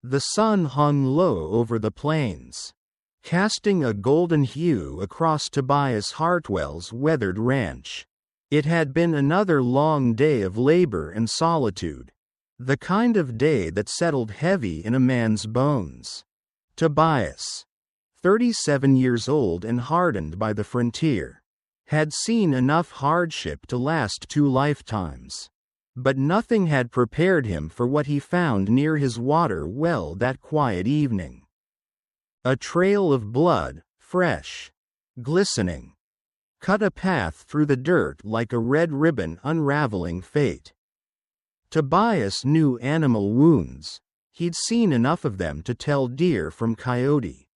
The sun hung low over the plains, casting a golden hue across Tobias Hartwell's weathered ranch. It had been another long day of labor and solitude, the kind of day that settled heavy in a man's bones. Tobias, 37 years old and hardened by the frontier, had seen enough hardship to last 2 lifetimes. But nothing had prepared him for what he found near his water well that quiet evening. A trail of blood, fresh, glistening, cut a path through the dirt like a red ribbon unraveling fate. Tobias knew animal wounds. He'd seen enough of them to tell deer from coyote,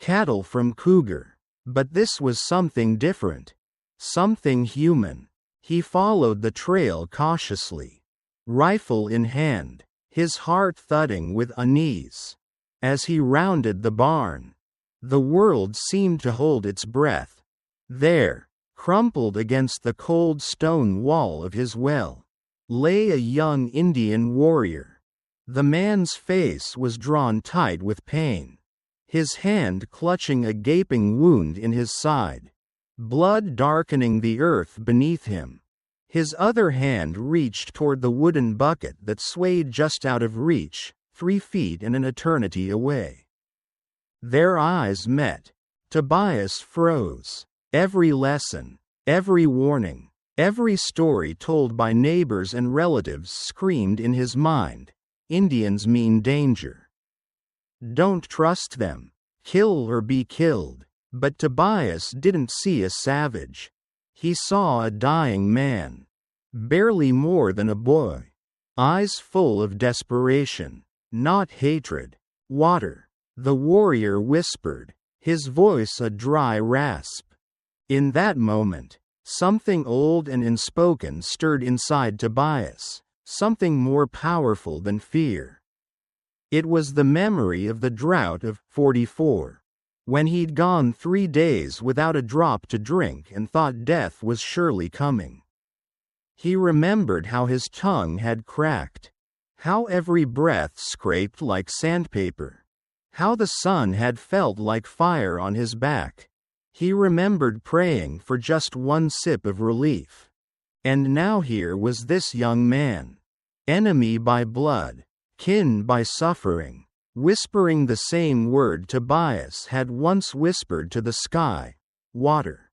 cattle from cougar. But this was something different, something human. He followed the trail cautiously, rifle in hand, his heart thudding with unease. As he rounded the barn, the world seemed to hold its breath. There, crumpled against the cold stone wall of his well, lay a young Indian warrior. The man's face was drawn tight with pain, his hand clutching a gaping wound in his side, blood darkening the earth beneath him. His other hand reached toward the wooden bucket that swayed just out of reach, 3 feet and an eternity away. Their eyes met. Tobias froze. Every lesson, every warning, every story told by neighbors and relatives screamed in his mind. Indians mean danger. Don't trust them. Kill or be killed. But Tobias didn't see a savage. He saw a dying man, barely more than a boy, eyes full of desperation, not hatred. Water, the warrior whispered, his voice a dry rasp. In that moment, something old and unspoken stirred inside Tobias, something more powerful than fear. It was the memory of the drought of 44. When he'd gone 3 days without a drop to drink and thought death was surely coming. He remembered how his tongue had cracked, how every breath scraped like sandpaper, how the sun had felt like fire on his back. He remembered praying for just 1 sip of relief. And now here was this young man, enemy by blood, kin by suffering, whispering the same word Tobias had once whispered to the sky: water.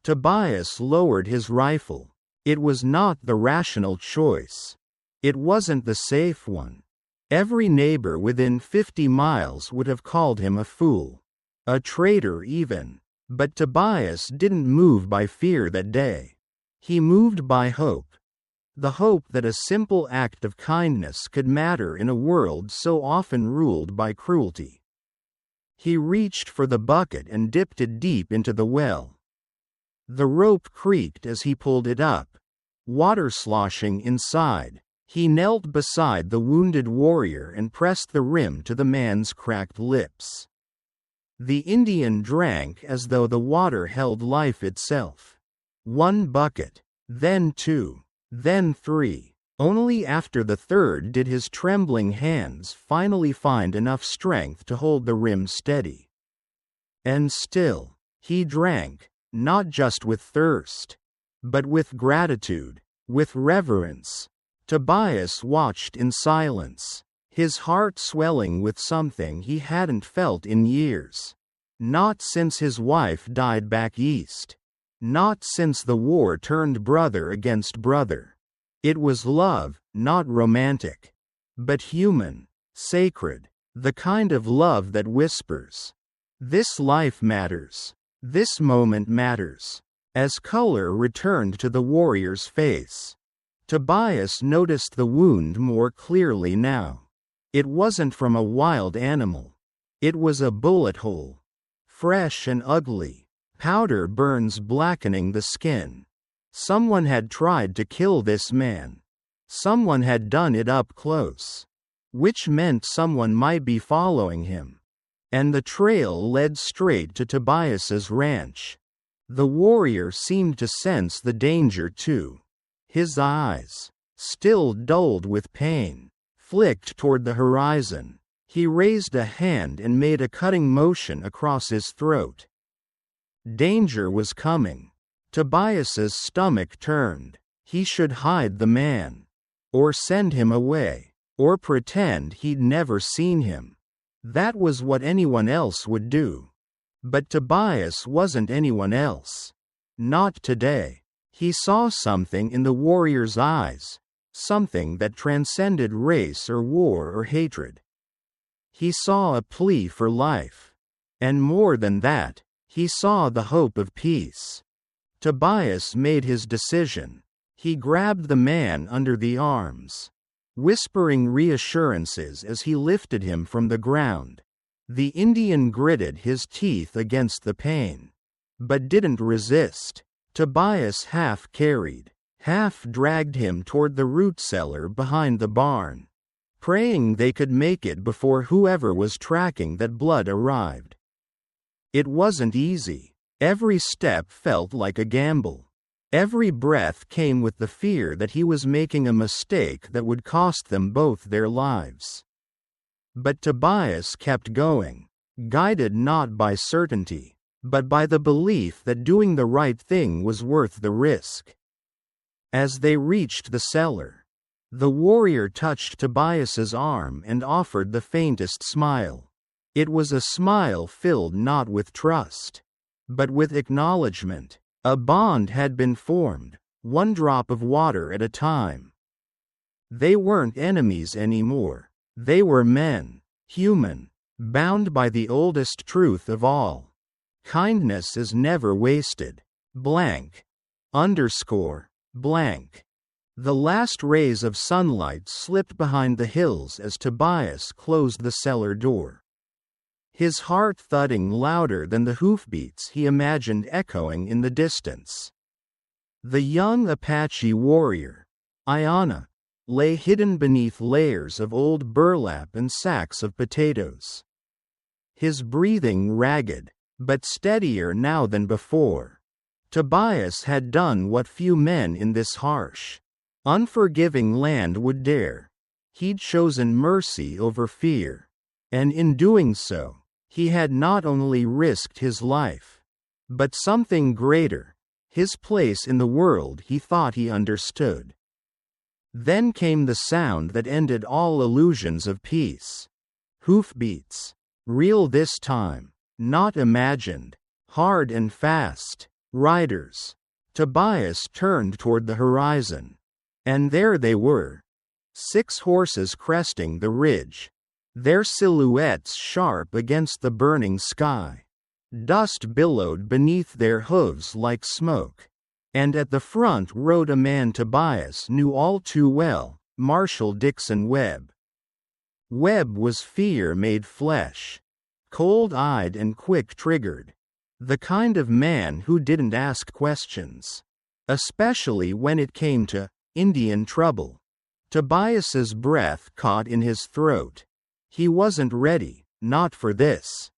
Tobias lowered his rifle. It was not the rational choice. It wasn't the safe one. Every neighbor within 50 miles would have called him a fool, a traitor even. But Tobias didn't move by fear that day. He moved by hope. The hope that a simple act of kindness could matter in a world so often ruled by cruelty. He reached for the bucket and dipped it deep into the well. The rope creaked as he pulled it up, water sloshing inside. He knelt beside the wounded warrior and pressed the rim to the man's cracked lips. The Indian drank as though the water held life itself. 1 bucket, then 2. Then 3. Only after the 3rd did his trembling hands finally find enough strength to hold the rim steady. And still, he drank, not just with thirst, but with gratitude, with reverence. Tobias watched in silence, his heart swelling with something he hadn't felt in years. Not since his wife died back east. Not since the war turned brother against brother. It was love, not romantic, but human, sacred, the kind of love that whispers, "This life matters. This moment matters." As color returned to the warrior's face, Tobias noticed the wound more clearly now. It wasn't from a wild animal. It was a bullet hole, fresh and ugly. Powder burns blackening the skin. Someone had tried to kill this man. Someone had done it up close. Which meant someone might be following him. And the trail led straight to Tobias's ranch. The warrior seemed to sense the danger too. His eyes, still dulled with pain, flicked toward the horizon. He raised a hand and made a cutting motion across his throat. Danger was coming. Tobias's stomach turned. He should hide the man. Or send him away. Or pretend he'd never seen him. That was what anyone else would do. But Tobias wasn't anyone else. Not today. He saw something in the warrior's eyes. Something that transcended race or war or hatred. He saw a plea for life. And more than that, he saw the hope of peace. Tobias made his decision. He grabbed the man under the arms, whispering reassurances as he lifted him from the ground. The Indian gritted his teeth against the pain, but didn't resist. Tobias half carried, half dragged him toward the root cellar behind the barn, praying they could make it before whoever was tracking that blood arrived. It wasn't easy. Every step felt like a gamble. Every breath came with the fear that he was making a mistake that would cost them both their lives. But Tobias kept going, guided not by certainty, but by the belief that doing the right thing was worth the risk. As they reached the cellar, the warrior touched Tobias's arm and offered the faintest smile. It was a smile filled not with trust, but with acknowledgement. A bond had been formed, one drop of water at a time. They weren't enemies anymore. They were men, human, bound by the oldest truth of all. Kindness is never wasted. Blank. Blank. The last rays of sunlight slipped behind the hills as Tobias closed the cellar door. His heart thudding louder than the hoofbeats he imagined echoing in the distance. The young Apache warrior, Ayana, lay hidden beneath layers of old burlap and sacks of potatoes. His breathing ragged, but steadier now than before. Tobias had done what few men in this harsh, unforgiving land would dare. He'd chosen mercy over fear. And in doing so, he had not only risked his life, but something greater, his place in the world he thought he understood. Then came the sound that ended all illusions of peace. Hoofbeats. Real this time, not imagined, hard and fast. Riders. Tobias turned toward the horizon. And there they were. 6 horses cresting the ridge. Their silhouettes sharp against the burning sky. Dust billowed beneath their hooves like smoke. And at the front rode a man Tobias knew all too well, Marshal Dixon Webb. Webb was fear made flesh. Cold-eyed and quick-triggered. The kind of man who didn't ask questions. Especially when it came to Indian trouble. Tobias's breath caught in his throat. He wasn't ready, not for this.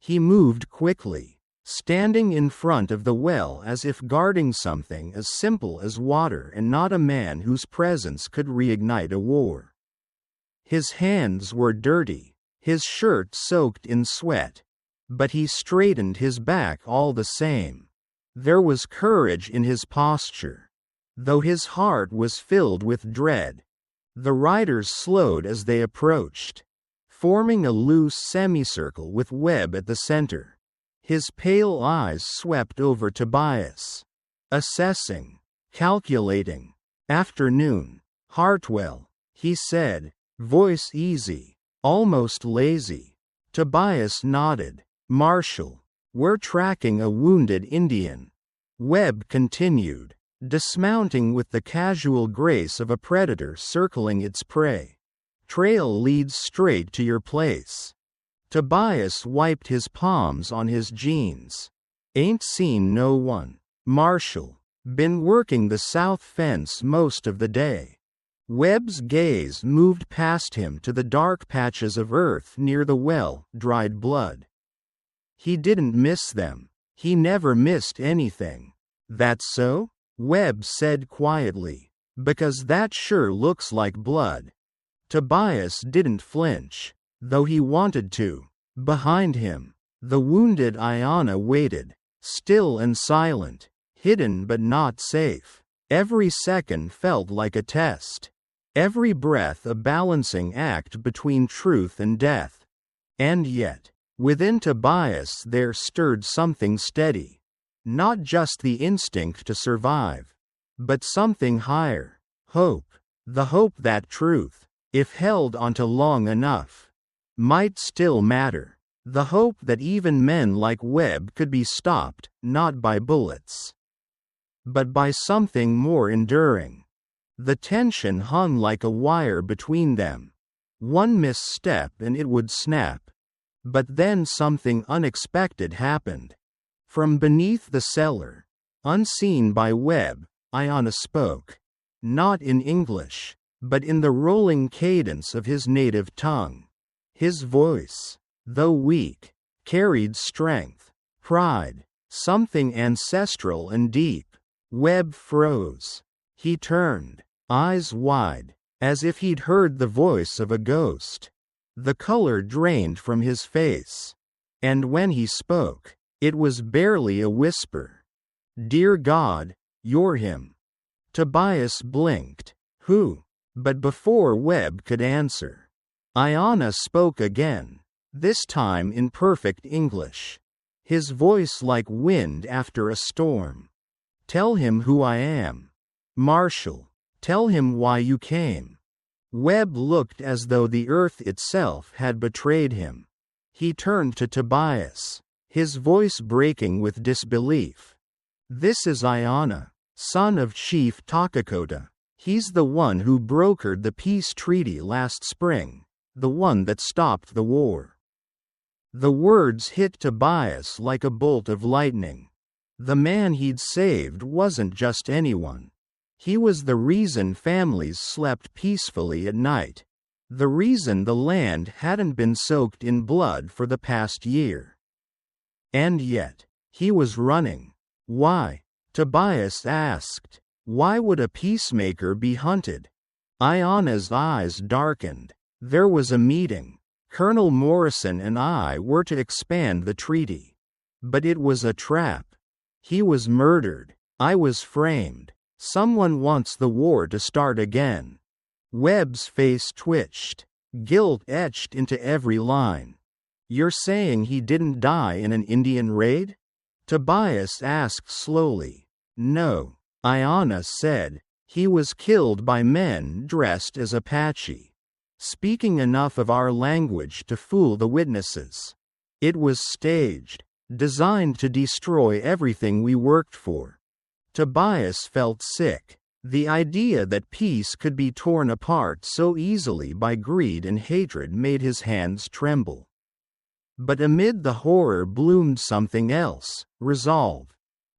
He moved quickly, standing in front of the well as if guarding something as simple as water and not a man whose presence could reignite a war. His hands were dirty, his shirt soaked in sweat, but he straightened his back all the same. There was courage in his posture, though his heart was filled with dread. The riders slowed as they approached, forming a loose semicircle with Webb at the center. His pale eyes swept over Tobias. Assessing. Calculating. Afternoon. Hartwell, he said, voice easy, almost lazy. Tobias nodded. Marshal, we're tracking a wounded Indian. Webb continued, dismounting with the casual grace of a predator circling its prey. Trail leads straight to your place. Tobias wiped his palms on his jeans. Ain't seen no one. Marshal, been working the south fence most of the day. Webb's gaze moved past him to the dark patches of earth near the well, dried blood. He didn't miss them. He never missed anything. That's so? Webb said quietly. Because that sure looks like blood. Tobias didn't flinch, though he wanted to. Behind him, the wounded Iona waited, still and silent, hidden but not safe. Every second felt like a test. Every breath a balancing act between truth and death. And yet, within Tobias there stirred something steady. Not just the instinct to survive, but something higher. Hope. The hope that truth, if held onto long enough, might still matter. The hope that even men like Webb could be stopped, not by bullets, but by something more enduring. The tension hung like a wire between them. One misstep and it would snap. But then something unexpected happened. From beneath the cellar, unseen by Webb, Iona spoke. Not in English, but in the rolling cadence of his native tongue. His voice, though weak, carried strength, pride, something ancestral and deep. Webb froze. He turned, eyes wide, as if he'd heard the voice of a ghost. The color drained from his face. And when he spoke, it was barely a whisper. "Dear God, you're him." Tobias blinked. "Who?" But before Webb could answer, Iona spoke again, this time in perfect English. His voice like wind after a storm. "Tell him who I am. Marshall, tell him why you came." Webb looked as though the earth itself had betrayed him. He turned to Tobias, his voice breaking with disbelief. "This is Iona, son of Chief Takakota. He's the one who brokered the peace treaty last spring, the one that stopped the war." The words hit Tobias like a bolt of lightning. The man he'd saved wasn't just anyone. He was the reason families slept peacefully at night. The reason the land hadn't been soaked in blood for the past year. And yet, he was running. Why? Tobias asked. Why would a peacemaker be hunted? Iona's eyes darkened. There was a meeting. Colonel Morrison and I were to expand the treaty. But it was a trap. He was murdered. I was framed. Someone wants the war to start again. Webb's face twitched. Guilt etched into every line. "You're saying he didn't die in an Indian raid?" Tobias asked slowly. "No," Iona said. "He was killed by men dressed as Apache, speaking enough of our language to fool the witnesses. It was staged, designed to destroy everything we worked for." Tobias felt sick. The idea that peace could be torn apart so easily by greed and hatred made his hands tremble. But amid the horror bloomed something else, resolve.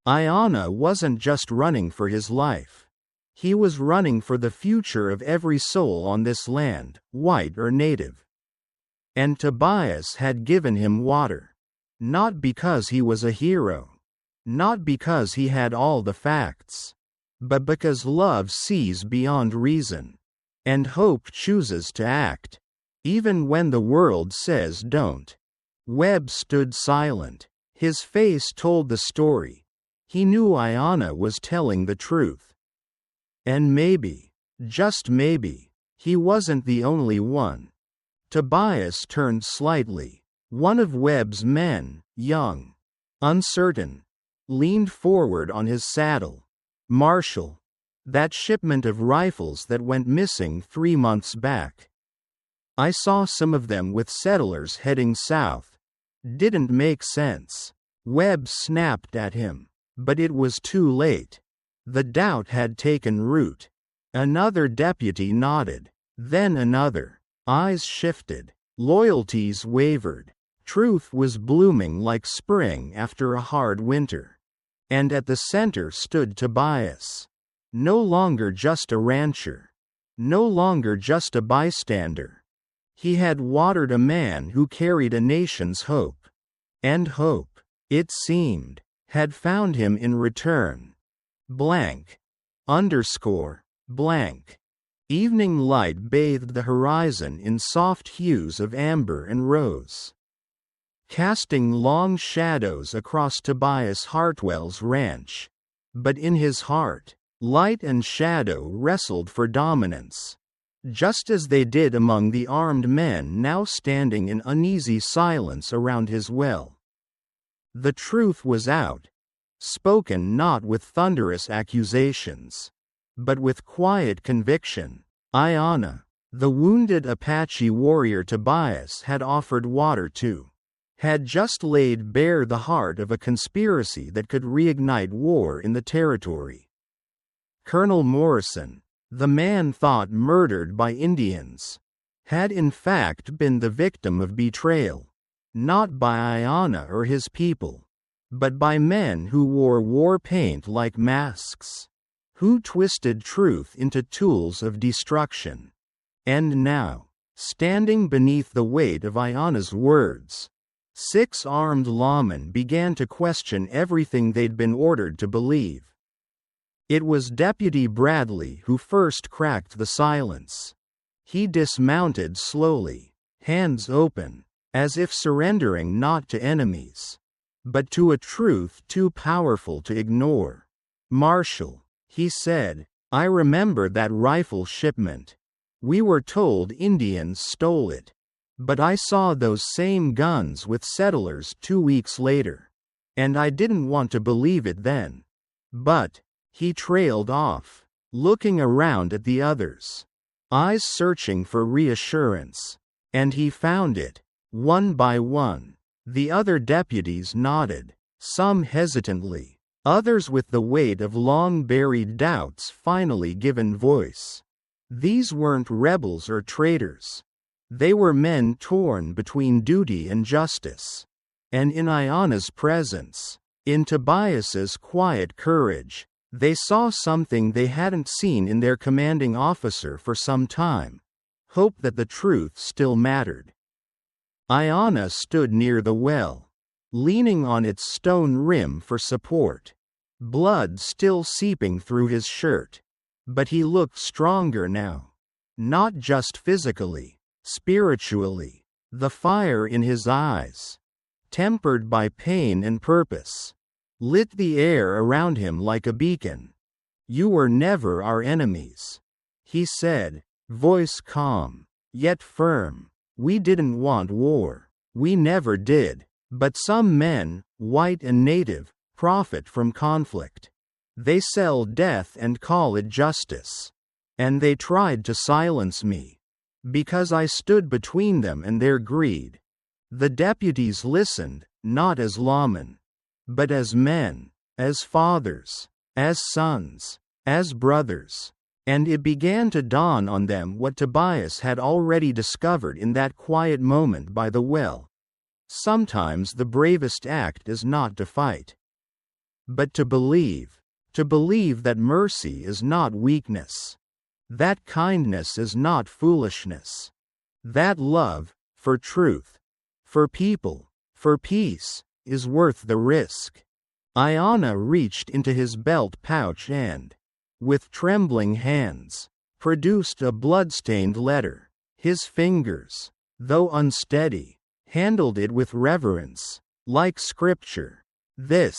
Iona wasn't just running for his life. He was running for the future of every soul on this land, white or native. And Tobias had given him water. Not because he was a hero. Not because he had all the facts. But because love sees beyond reason. And hope chooses to act. Even when the world says don't. Webb stood silent. His face told the story. He knew Iona was telling the truth. And maybe, just maybe, he wasn't the only one. Tobias turned slightly. One of Webb's men, young, uncertain, leaned forward on his saddle. "Marshall. That shipment of rifles that went missing 3 months back. I saw some of them with settlers heading south. Didn't make sense." Webb snapped at him. But it was too late. The doubt had taken root. Another deputy nodded. Then another. Eyes shifted. Loyalties wavered. Truth was blooming like spring after a hard winter. And at the center stood Tobias. No longer just a rancher. No longer just a bystander. He had watered a man who carried a nation's hope. And hope, it seemed, had found him in return. Blank. Underscore. Blank. Evening light bathed the horizon in soft hues of amber and rose, casting long shadows across Tobias Hartwell's ranch. But in his heart, light and shadow wrestled for dominance, just as they did among the armed men now standing in uneasy silence around his well. The truth was out, spoken not with thunderous accusations, but with quiet conviction. Ayanna, the wounded Apache warrior Tobias had offered water to, had just laid bare the heart of a conspiracy that could reignite war in the territory. Colonel Morrison, the man thought murdered by Indians, had in fact been the victim of betrayal, not by Ayanna or his people, but by men who wore war paint like masks, who twisted truth into tools of destruction. And now, standing beneath the weight of Ayanna's words, 6 armed lawmen began to question everything they'd been ordered to believe. It was Deputy Bradley who first cracked the silence. He dismounted slowly, hands open, as if surrendering not to enemies, but to a truth too powerful to ignore. "Marshal," he said, "I remember that rifle shipment. We were told Indians stole it. But I saw those same guns with settlers 2 weeks later. And I didn't want to believe it then. But," he trailed off, looking around at the others, eyes searching for reassurance. "And he found it, one by one." The other deputies nodded, some hesitantly, others with the weight of long-buried doubts finally given voice. These weren't rebels or traitors. They were men torn between duty and justice. And in Ayanna's presence, in Tobias's quiet courage, they saw something they hadn't seen in their commanding officer for some time: hope that the truth still mattered. Ayanna stood near the well, leaning on its stone rim for support, blood still seeping through his shirt. But he looked stronger now. Not just physically, spiritually. The fire in his eyes, tempered by pain and purpose, lit the air around him like a beacon. "You were never our enemies," he said, voice calm, yet firm. "We didn't want war. We never did. But some men, white and native, profit from conflict. They sell death and call it justice. And they tried to silence me, because I stood between them and their greed." The deputies listened, not as lawmen, but as men, as fathers, as sons, as brothers. And it began to dawn on them what Tobias had already discovered in that quiet moment by the well. Sometimes the bravest act is not to fight, but to believe that mercy is not weakness, that kindness is not foolishness, that love, for truth, for people, for peace, is worth the risk. Ayanna reached into his belt pouch and, with trembling hands, produced a blood-stained letter. His fingers, though unsteady, handled it with reverence, like scripture. "This,"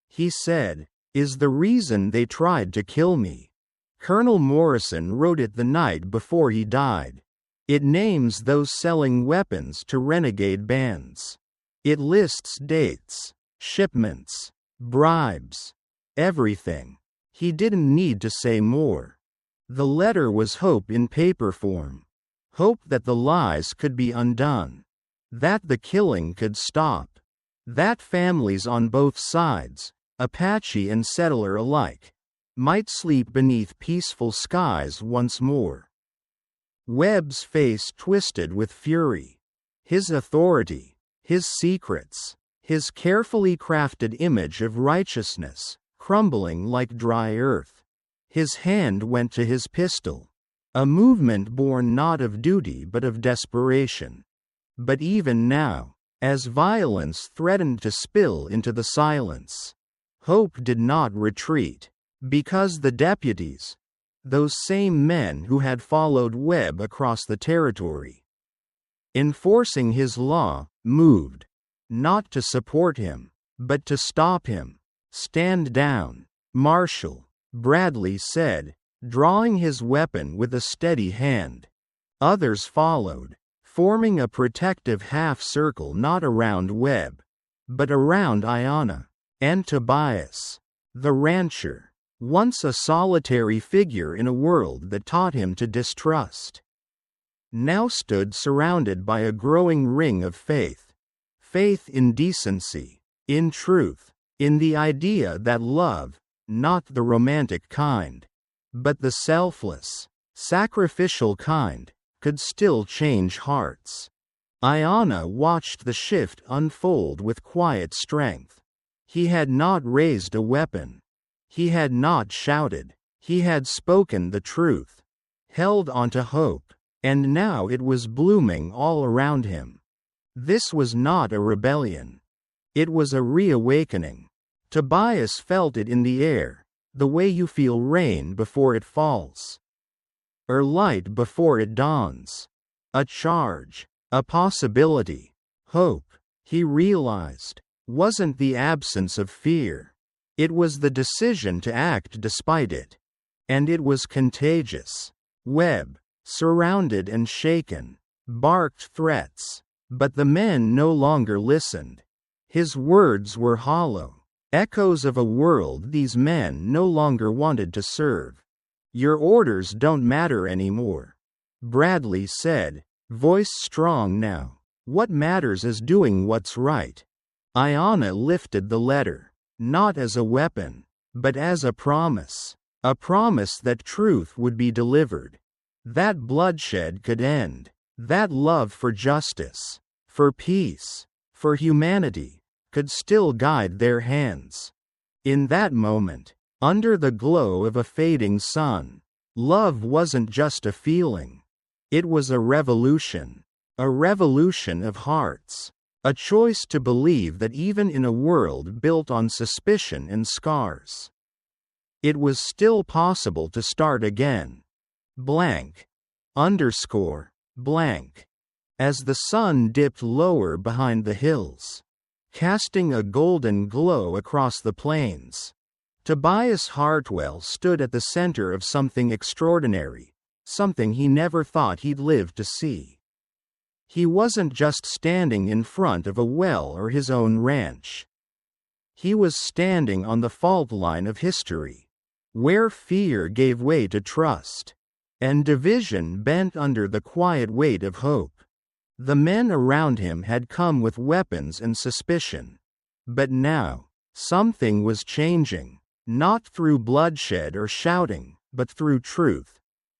he said, "is the reason they tried to kill me. Colonel Morrison wrote it the night before he died. It names those selling weapons to renegade bands. It lists dates, shipments, bribes, everything." He didn't need to say more. The letter was hope in paper form. Hope that the lies could be undone. That the killing could stop. That families on both sides, Apache and settler alike, might sleep beneath peaceful skies once more. Webb's face twisted with fury. His authority, his secrets, his carefully crafted image of righteousness, crumbling like dry earth. His hand went to his pistol, a movement born not of duty but of desperation. But even now, as violence threatened to spill into the silence, hope did not retreat, because the deputies, those same men who had followed Webb across the territory. Enforcing his law, moved. Not to support him, but to stop him. "Stand down, Marshal," Bradley said, drawing his weapon with a steady hand. Others followed, forming a protective half-circle not around Webb, but around Ayanna and Tobias, the rancher, once a solitary figure in a world that taught him to distrust. Now stood surrounded by a growing ring of faith. Faith in decency, in truth, in the idea that love, not the romantic kind, but the selfless, sacrificial kind, could still change hearts. Ayanna watched the shift unfold with quiet strength. He had not raised a weapon. He had not shouted. He had spoken the truth, held onto hope, and now it was blooming all around him. This was not a rebellion. It was a reawakening. Tobias felt it in the air, the way you feel rain before it falls, or light before it dawns. A charge, a possibility. Hope, he realized, wasn't the absence of fear. It was the decision to act despite it. And it was contagious. Webb, surrounded and shaken, barked threats, but the men no longer listened. His words were hollow, echoes of a world these men no longer wanted to serve. "Your orders don't matter anymore," Bradley said, voice strong now. "What matters is doing what's right." Ayanna lifted the letter, not as a weapon, but as a promise that truth would be delivered, that bloodshed could end, that love for justice, for peace, for humanity, could still guide their hands. In that moment, under the glow of a fading sun, love wasn't just a feeling. It was a revolution of hearts, a choice to believe that even in a world built on suspicion and scars, it was still possible to start again. Blank. Blank. As the sun dipped lower behind the hills, casting a golden glow across the plains, Tobias Hartwell stood at the center of something extraordinary, something he never thought he'd live to see. He wasn't just standing in front of a well or his own ranch. He was standing on the fault line of history, where fear gave way to trust, and division bent under the quiet weight of hope. The men around him had come with weapons and suspicion. But now, something was changing, not through bloodshed or shouting, but through truth.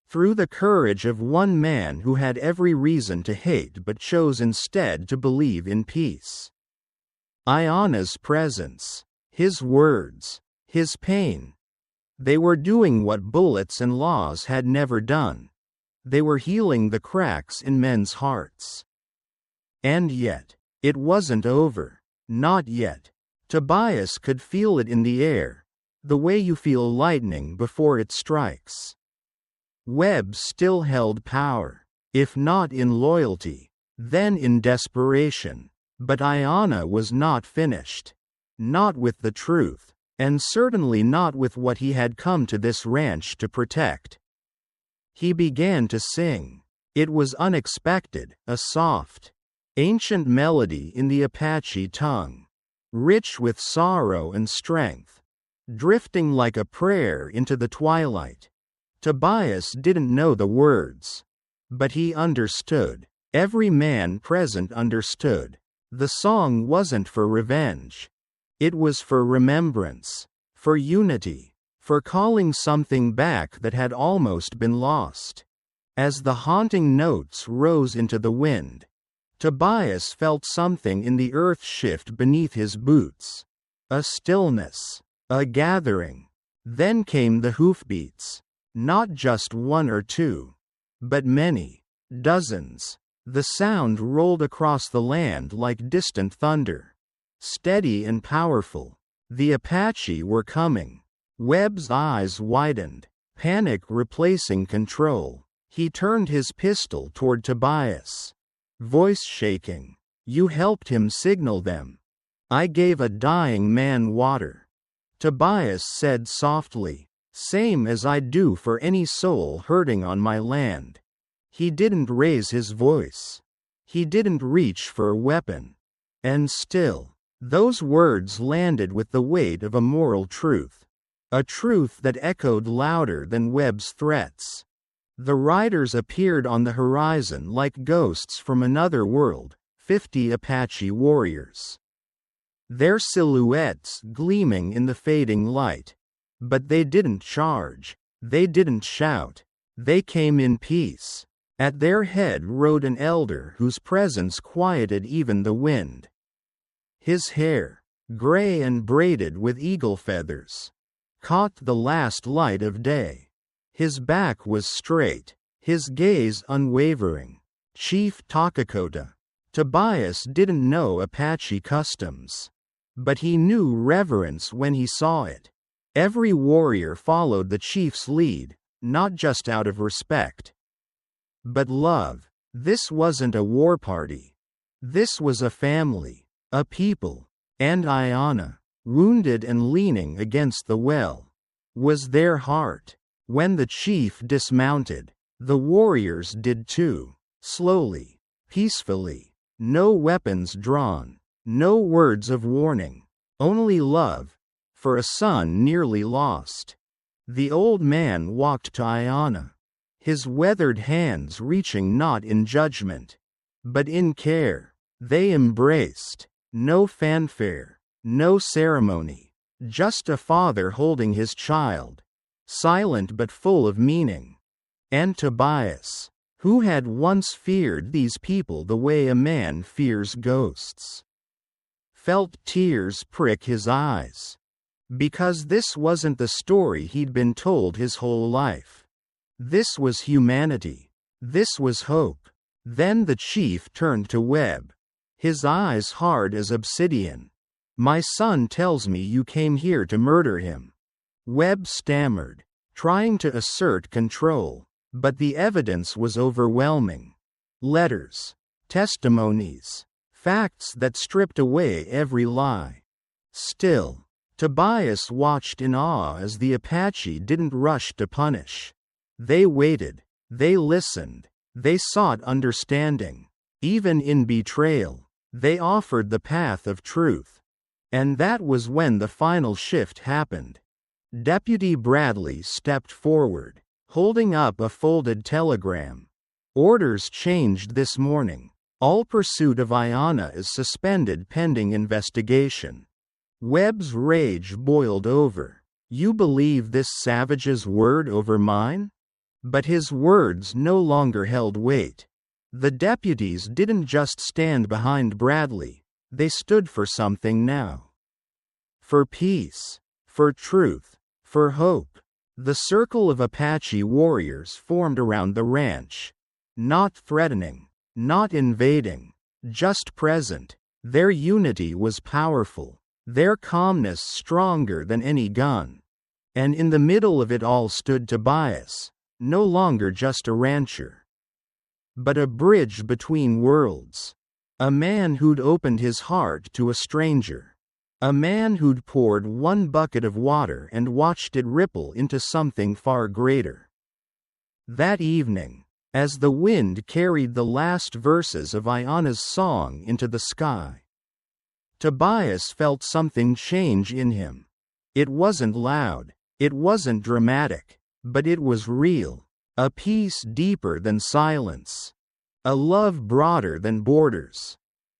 Through the courage of one man who had every reason to hate but chose instead to believe in peace. Ayanna's presence, his words, his pain. They were doing what bullets and laws had never done. They were healing the cracks in men's hearts. And yet, it wasn't over. Not yet. Tobias could feel it in the air, the way you feel lightning before it strikes. Webb still held power, if not in loyalty, then in desperation. But Ayanna was not finished. Not with the truth, and certainly not with what he had come to this ranch to protect. He began to sing. It was unexpected, a soft, ancient melody in the Apache tongue, rich with sorrow and strength, drifting like a prayer into the twilight. Tobias didn't know the words, but he understood. Every man present understood. The song wasn't for revenge. It was for remembrance, for unity, for calling something back that had almost been lost. As the haunting notes rose into the wind, Tobias felt something in the earth shift beneath his boots. A stillness, a gathering. Then came the hoofbeats. Not just one or two, but many, dozens. The sound rolled across the land like distant thunder. Steady and powerful. The Apache were coming. Webb's eyes widened, panic replacing control. He turned his pistol toward Tobias. Voice shaking. "You helped him signal them." "I gave a dying man water," Tobias said softly. "Same as I do for any soul hurting on my land." He didn't raise his voice. He didn't reach for a weapon. And still, those words landed with the weight of a moral truth. A truth that echoed louder than Webb's threats. The riders appeared on the horizon like ghosts from another world, 50 Apache warriors. Their silhouettes gleaming in the fading light. But they didn't charge. They didn't shout. They came in peace. At their head rode an elder whose presence quieted even the wind. His hair, gray and braided with eagle feathers, caught the last light of day. His back was straight, his gaze unwavering. Chief Takakota. Tobias didn't know Apache customs. But he knew reverence when he saw it. Every warrior followed the chief's lead, not just out of respect, but love. This wasn't a war party. This was a family, a people. And Ayanna, wounded and leaning against the well, was their heart. When the chief dismounted, the warriors did too, slowly, peacefully, no weapons drawn, no words of warning, only love, for a son nearly lost. The old man walked to Ayanna, his weathered hands reaching not in judgment, but in care. They embraced, no fanfare, no ceremony, just a father holding his child, silent but full of meaning. And Tobias, who had once feared these people the way a man fears ghosts, felt tears prick his eyes. Because this wasn't the story he'd been told his whole life. This was humanity. This was hope. Then the chief turned to Webb, his eyes hard as obsidian. "My son tells me you came here to murder him." Webb stammered, trying to assert control, but the evidence was overwhelming. Letters, testimonies, facts that stripped away every lie. Still, Tobias watched in awe as the Apache didn't rush to punish. They waited, they listened, they sought understanding. Even in betrayal, they offered the path of truth. And that was when the final shift happened. Deputy Bradley stepped forward, holding up a folded telegram. "Orders changed this morning. All pursuit of Ayanna is suspended pending investigation." Webb's rage boiled over. "You believe this savage's word over mine?" But his words no longer held weight. The deputies didn't just stand behind Bradley, they stood for something now. For peace, for truth, for hope. The circle of Apache warriors formed around the ranch. Not threatening, not invading, just present. Their unity was powerful. Their calmness stronger than any gun. And in the middle of it all stood Tobias, no longer just a rancher, but a bridge between worlds. A man who'd opened his heart to a stranger. A man who'd poured one bucket of water and watched it ripple into something far greater. That evening, as the wind carried the last verses of Ayanna's song into the sky, Tobias felt something change in him. It wasn't loud, it wasn't dramatic, but it was real. A peace deeper than silence. A love broader than borders.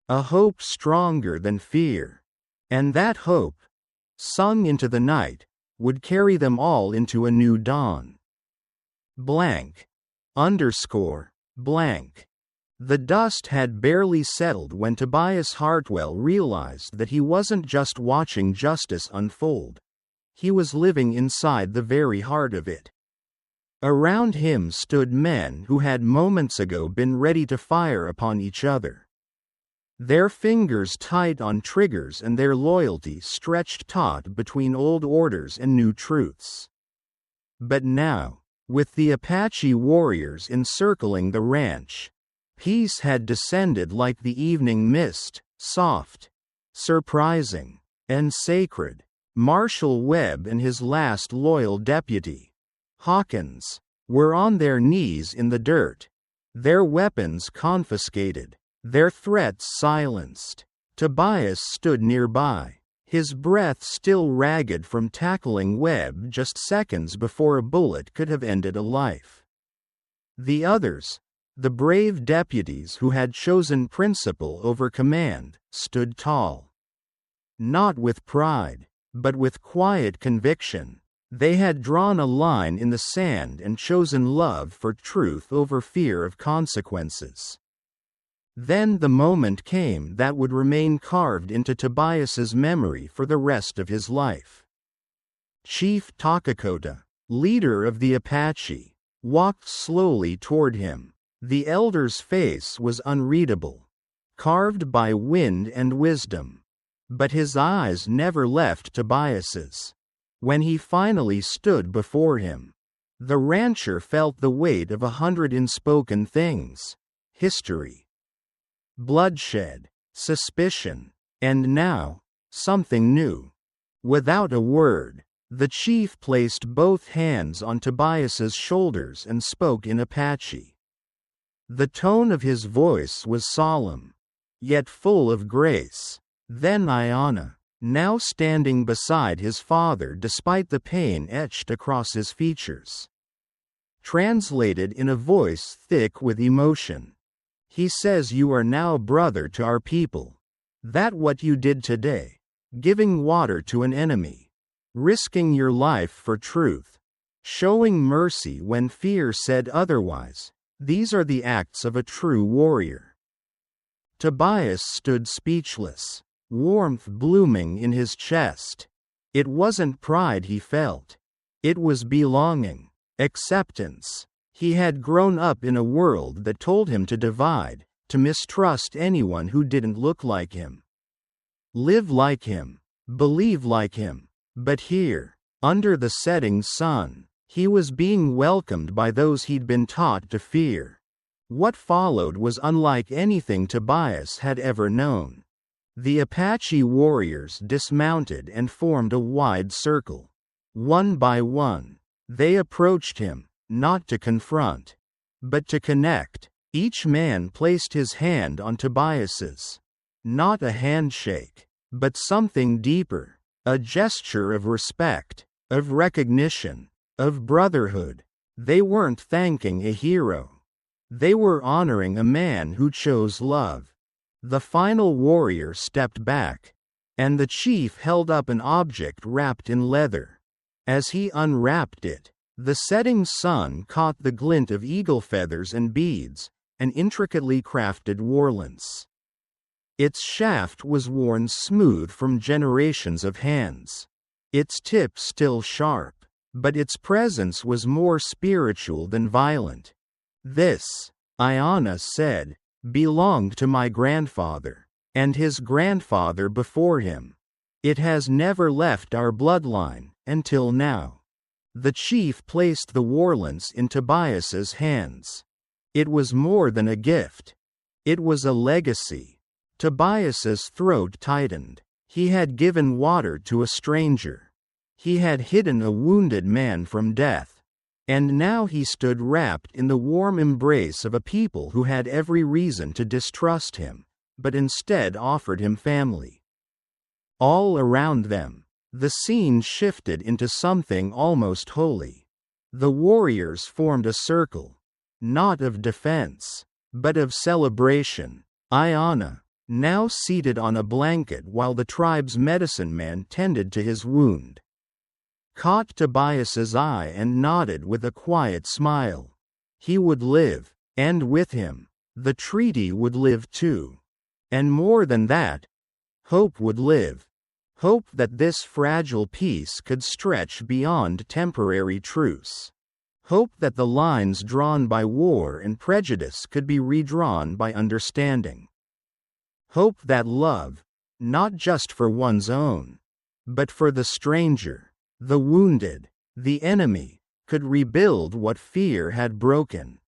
A hope stronger than fear. And that hope, sung into the night, would carry them all into a new dawn. Blank. Underscore. Blank. The dust had barely settled when Tobias Hartwell realized that he wasn't just watching justice unfold. He was living inside the very heart of it. Around him stood men who had moments ago been ready to fire upon each other. Their fingers tight on triggers and their loyalty stretched taut between old orders and new truths. But now, with the Apache warriors encircling the ranch, peace had descended like the evening mist, soft, surprising, and sacred. Marshal Webb and his last loyal deputy, Hawkins, were on their knees in the dirt, their weapons confiscated, their threats silenced. Tobias stood nearby, his breath still ragged from tackling Webb just seconds before a bullet could have ended a life. The others, the brave deputies who had chosen principle over command, stood tall. Not with pride, but with quiet conviction. They had drawn a line in the sand and chosen love for truth over fear of consequences. Then the moment came that would remain carved into Tobias's memory for the rest of his life. Chief Takakota, leader of the Apache, walked slowly toward him. The elder's face was unreadable, carved by wind and wisdom. But his eyes never left Tobias's. When he finally stood before him, the rancher felt the weight of 100 unspoken things: history, bloodshed, suspicion, and now, something new. Without a word, the chief placed both hands on Tobias's shoulders and spoke in Apache. The tone of his voice was solemn, yet full of grace. Then Ayanna, now standing beside his father despite the pain etched across his features, translated in a voice thick with emotion. He says you are now brother to our people. That what you did today, giving water to an enemy, risking your life for truth, showing mercy when fear said otherwise, these are the acts of a true warrior. Tobias stood speechless, warmth blooming in his chest. It wasn't pride he felt. It was belonging, acceptance. He had grown up in a world that told him to divide, to mistrust anyone who didn't look like him, live like him, believe like him. But here, under the setting sun, he was being welcomed by those he'd been taught to fear. What followed was unlike anything Tobias had ever known. The Apache warriors dismounted and formed a wide circle. One by one, they approached him, not to confront, but to connect. Each man placed his hand on Tobias's. Not a handshake, but something deeper, a gesture of respect, of recognition, of brotherhood. They weren't thanking a hero. They were honoring a man who chose love. The final warrior stepped back, and the chief held up an object wrapped in leather. As he unwrapped it, the setting sun caught the glint of eagle feathers and beads, an intricately crafted warlance. Its shaft was worn smooth from generations of hands, its tip still sharp, but its presence was more spiritual than violent. This, Ayanna said, belonged to my grandfather, and his grandfather before him. It has never left our bloodline, until now. The chief placed the warlance in Tobias's hands. It was more than a gift. It was a legacy. Tobias's throat tightened. He had given water to a stranger. He had hidden a wounded man from death. And now he stood wrapped in the warm embrace of a people who had every reason to distrust him, but instead offered him family. All around them, the scene shifted into something almost holy. The warriors formed a circle, not of defense, but of celebration. Ayanna, now seated on a blanket while the tribe's medicine man tended to his wound, caught Tobias's eye and nodded with a quiet smile. He would live, and with him, the treaty would live too. And more than that, hope would live. Hope that this fragile peace could stretch beyond temporary truce. Hope that the lines drawn by war and prejudice could be redrawn by understanding. Hope that love, not just for one's own, but for the stranger, the wounded, the enemy, could rebuild what fear had broken.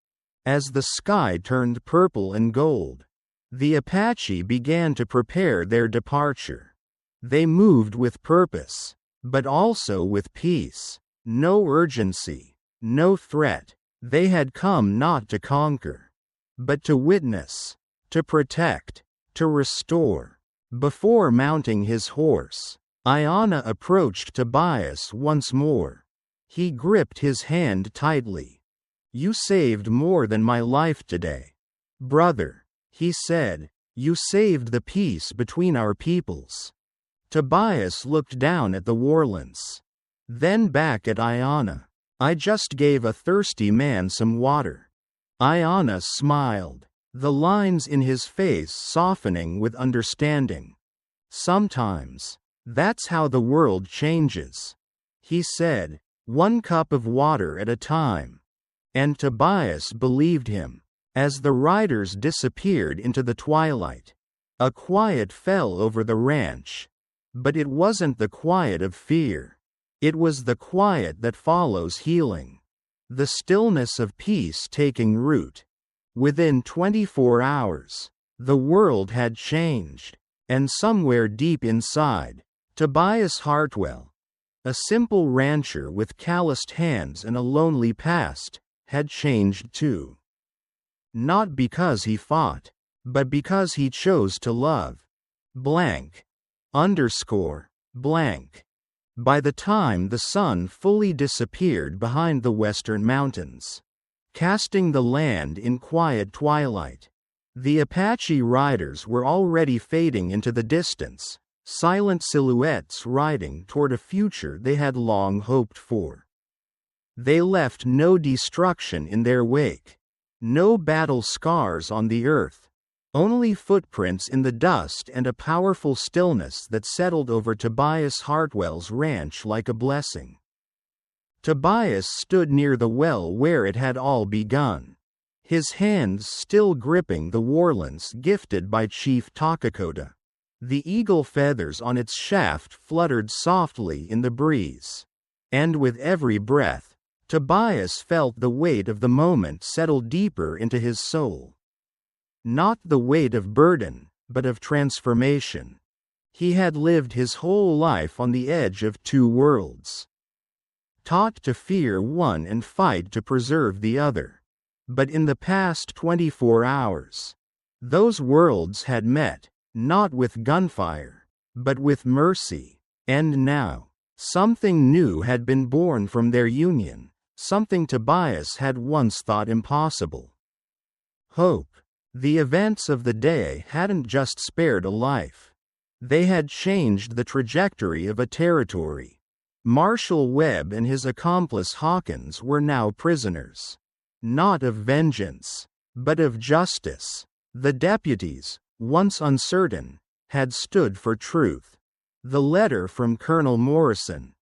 As the sky turned purple and gold, the Apache began to prepare their departure. They moved with purpose, but also with peace. No urgency, no threat. They had come not to conquer, but to witness, to protect, to restore. Before mounting his horse, Iona approached Tobias once more. He gripped his hand tightly. "You saved more than my life today, brother," he said. "You saved the peace between our peoples." Tobias looked down at the warlance, then back at Iona. "I just gave a thirsty man some water." Iona smiled, the lines in his face softening with understanding. "Sometimes, that's how the world changes," he said, "one cup of water at a time." And Tobias believed him. As the riders disappeared into the twilight, a quiet fell over the ranch. But it wasn't the quiet of fear. It was the quiet that follows healing. The stillness of peace taking root. Within 24 hours, the world had changed. And somewhere deep inside, Tobias Hartwell, a simple rancher with calloused hands and a lonely past, had changed too. Not because he fought, but because he chose to love. Blank. Underscore. Blank. By the time the sun fully disappeared behind the western mountains, casting the land in quiet twilight, the Apache riders were already fading into the distance, silent silhouettes riding toward a future they had long hoped for. They left no destruction in their wake, no battle scars on the earth, only footprints in the dust and a powerful stillness that settled over Tobias Hartwell's ranch like a blessing. Tobias stood near the well where it had all begun, his hands still gripping the warlance gifted by Chief Takakota. The eagle feathers on its shaft fluttered softly in the breeze. And with every breath, Tobias felt the weight of the moment settle deeper into his soul. Not the weight of burden, but of transformation. He had lived his whole life on the edge of two worlds. Taught to fear one and fight to preserve the other. But in the past 24 hours, those worlds had met, not with gunfire, but with mercy. And now, something new had been born from their union, something Tobias had once thought impossible. Hope. The events of the day hadn't just spared a life. They had changed the trajectory of a territory. Marshal Webb and his accomplice Hawkins were now prisoners. Not of vengeance, but of justice. The deputies, once uncertain, had stood for truth. The letter from Colonel Morrison,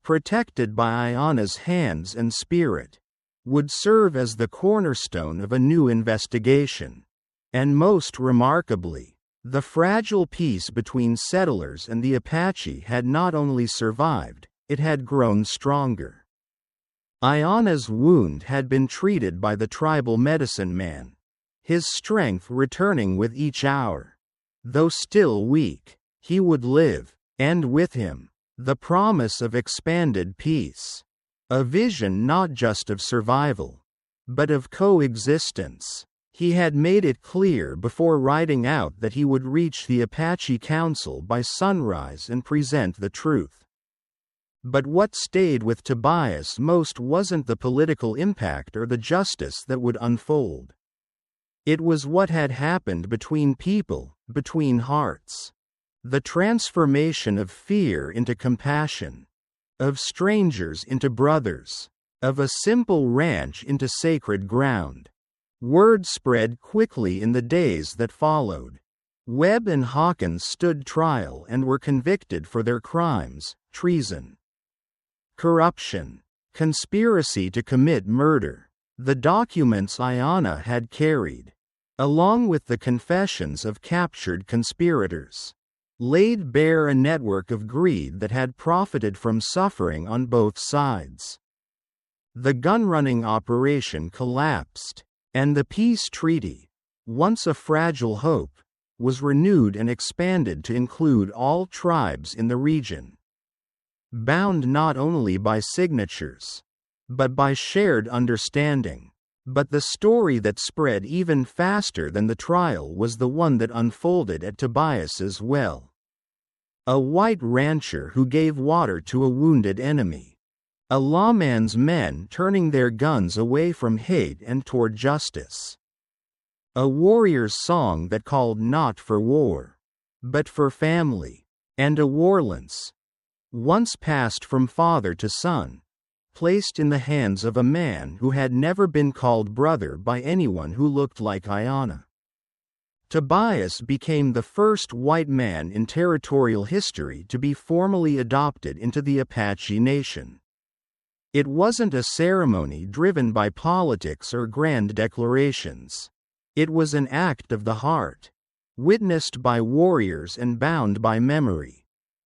protected by Iona's hands and spirit, would serve as the cornerstone of a new investigation. And most remarkably, the fragile peace between settlers and the Apache had not only survived, it had grown stronger. Iona's wound had been treated by the tribal medicine man, his strength returning with each hour. Though still weak, he would live, and with him, the promise of expanded peace. A vision not just of survival, but of coexistence. He had made it clear before riding out that he would reach the Apache Council by sunrise and present the truth. But what stayed with Tobias most wasn't the political impact or the justice that would unfold. It was what had happened between people, between hearts. The transformation of fear into compassion, of strangers into brothers, of a simple ranch into sacred ground. Word spread quickly in the days that followed. Webb and Hawkins stood trial and were convicted for their crimes: treason, corruption, conspiracy to commit murder. The documents Iona had carried, along with the confessions of captured conspirators, laid bare a network of greed that had profited from suffering on both sides. The gun-running operation collapsed, and the peace treaty, once a fragile hope, was renewed and expanded to include all tribes in the region. Bound not only by signatures, but by shared understanding. But the story that spread even faster than the trial was the one that unfolded at Tobias's well. A white rancher who gave water to a wounded enemy. A lawman's men turning their guns away from hate and toward justice. A warrior's song that called not for war, but for family. And a war lance, once passed from father to son, placed in the hands of a man who had never been called brother by anyone who looked like Ayanna. Tobias became the first white man in territorial history to be formally adopted into the Apache Nation. It wasn't a ceremony driven by politics or grand declarations. It was an act of the heart, witnessed by warriors and bound by memory.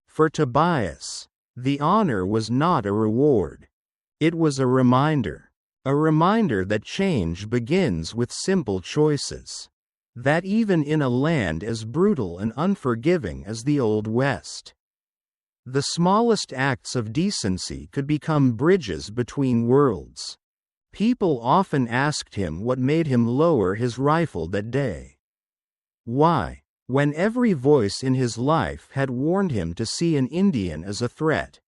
For Tobias, the honor was not a reward. It was a reminder that change begins with simple choices. That even in a land as brutal and unforgiving as the Old West, the smallest acts of decency could become bridges between worlds. People often asked him what made him lower his rifle that day. Why, when every voice in his life had warned him to see an Indian as a threat?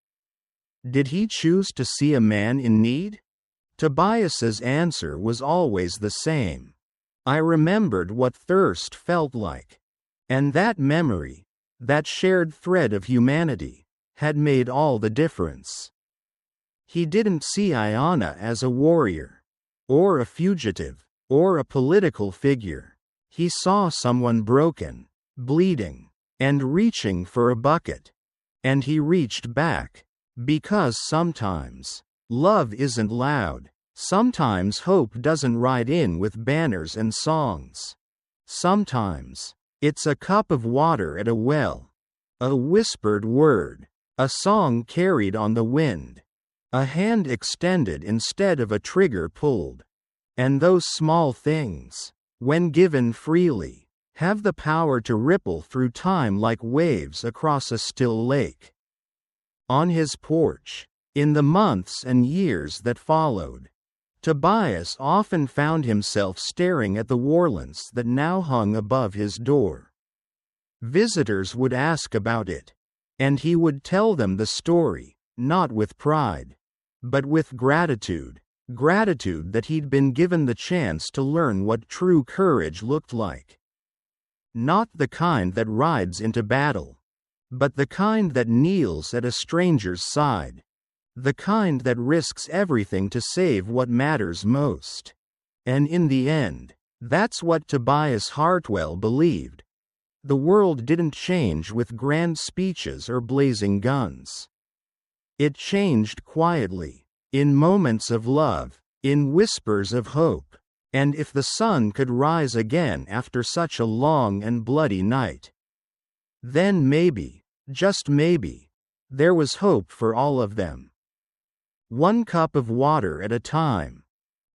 Did he choose to see a man in need? Tobias's answer was always the same. I remembered what thirst felt like. And that memory, that shared thread of humanity, had made all the difference. He didn't see Ayanna as a warrior, or a fugitive, or a political figure. He saw someone broken, bleeding, and reaching for a bucket. And he reached back. Because sometimes, love isn't loud. Sometimes hope doesn't ride in with banners and songs. Sometimes, it's a cup of water at a well. A whispered word. A song carried on the wind. A hand extended instead of a trigger pulled. And those small things, when given freely, have the power to ripple through time like waves across a still lake. On his porch, in the months and years that followed, Tobias often found himself staring at the war lance that now hung above his door. Visitors would ask about it, and he would tell them the story, not with pride, but with gratitude that he'd been given the chance to learn what true courage looked like. Not the kind that rides into battle, but the kind that kneels at a stranger's side. The kind that risks everything to save what matters most. And in the end, that's what Tobias Hartwell believed. The world didn't change with grand speeches or blazing guns. It changed quietly, in moments of love, in whispers of hope. And if the sun could rise again after such a long and bloody night, then maybe, just maybe, there was hope for all of them. One cup of water at a time.